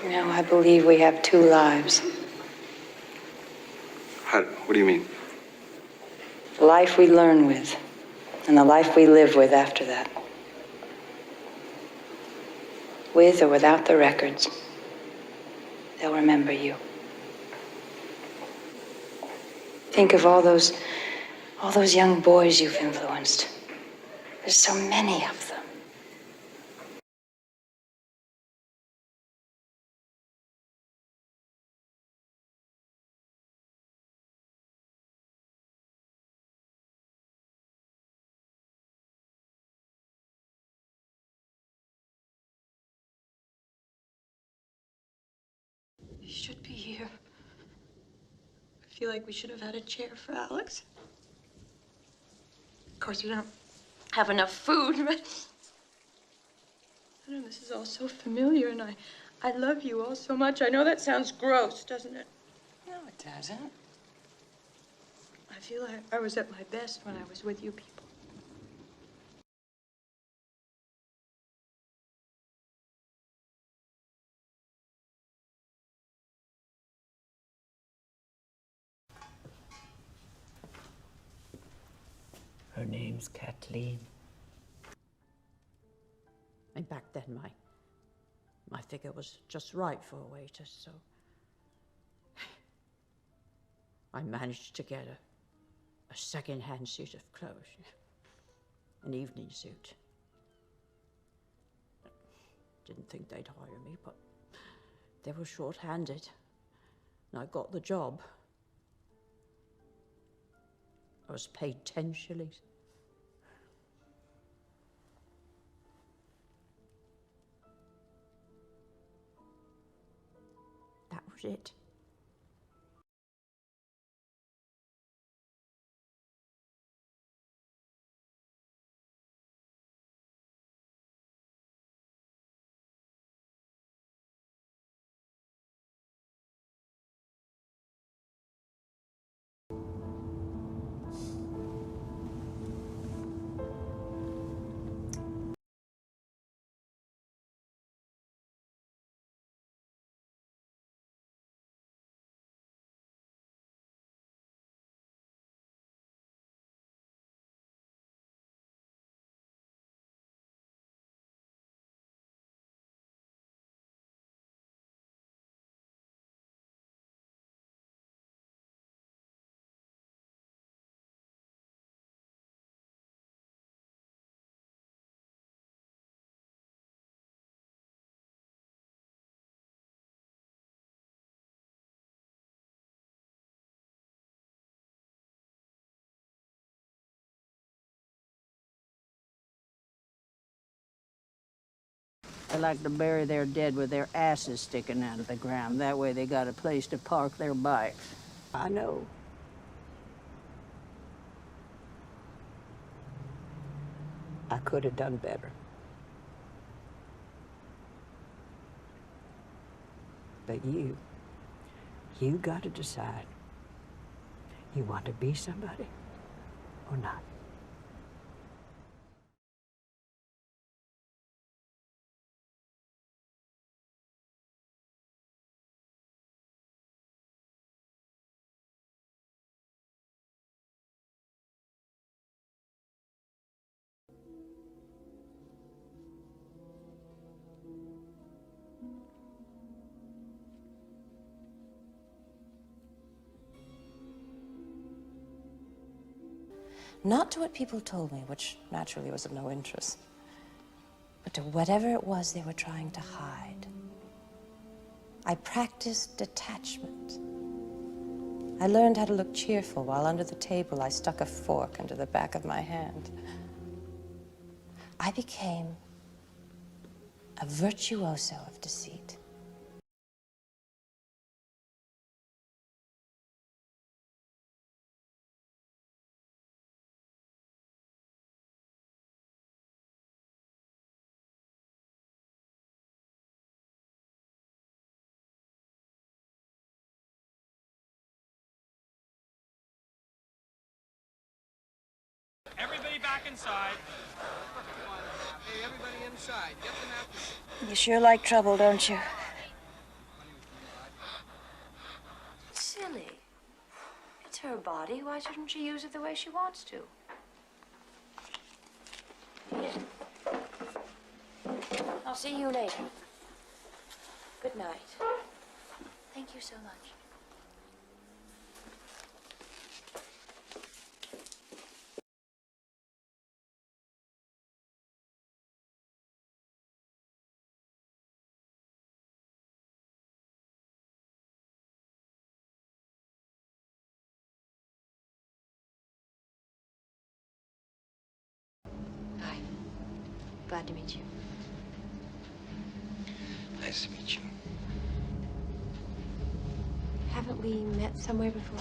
Now I believe we have two lives. What do you mean? The life we learn with, and the life we live with after that. With or without the records, they'll remember you. Think of all those young boys you've influenced. There's so many of them. You should be here. I feel like we should have had a chair for Alex. Of course, we don't have enough food, but I know this is all so familiar, and I love you all so much. I know that sounds gross, doesn't it? No, it doesn't. I feel like I was at my best when I was with you people. Her name's Kathleen. And back then, my figure was just right for a waitress, so I managed to get a second-hand suit of clothes, an evening suit. Didn't think they'd hire me, but they were short-handed, and I got the job. I was paid 10 shillings. That was it. They like to bury their dead with their asses sticking out of the ground. That way they got a place to park their bikes. I know. I could have done better. But you got to decide. You want to be somebody or not? Not to what people told me, which naturally was of no interest, but to whatever it was they were trying to hide. I practiced detachment. I learned how to look cheerful while under the table I stuck a fork into the back of my hand. I became a virtuoso of deceit. Everybody back inside. Hey, everybody inside. Get the napkins. You sure like trouble, don't you? her body. Why shouldn't she use it the way she wants to? I'll see you later. Good night. Thank you so much. Hi. Glad to meet you. Nice to meet you. Haven't we met somewhere before?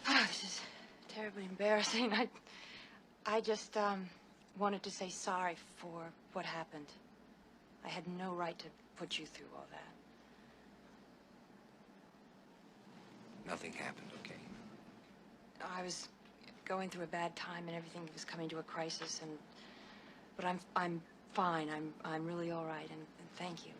This is terribly embarrassing. I just, wanted to say sorry for what happened. I had no right to put you through all that. Nothing happened, okay? I was going through a bad time and everything was coming to a crisis, but I'm fine. I'm really all right, and thank you.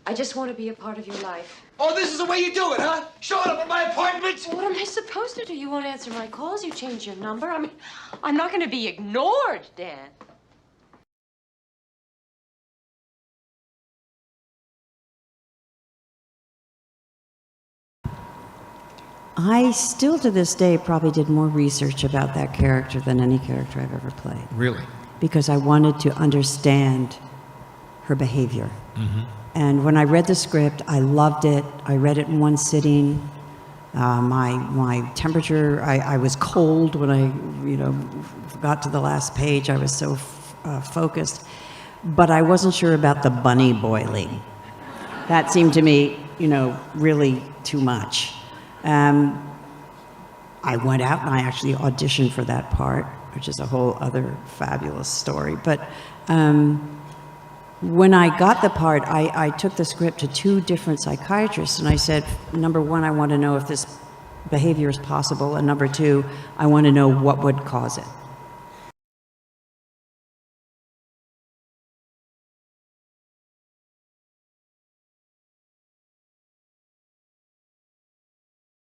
I just want to be a part of your life. Oh, this is the way you do it, huh? Showing up at my apartment? What am I supposed to do? You won't answer my calls. You changed your number. I mean, I'm not going to be ignored, Dan. I still to this day probably did more research about that character than any character I've ever played. Really? Because I wanted to understand her behavior. And when I read the script, I loved it. I read it in one sitting. My temperature, I was cold when I, got to the last page. I was so focused. But I wasn't sure about the bunny boiling. That seemed to me, really too much. I went out and I actually auditioned for that part, which is a whole other fabulous story. But when I got the part, I took the script to 2 different psychiatrists, and I said, number 1, I want to know if this behavior is possible, and number 2, I want to know what would cause it.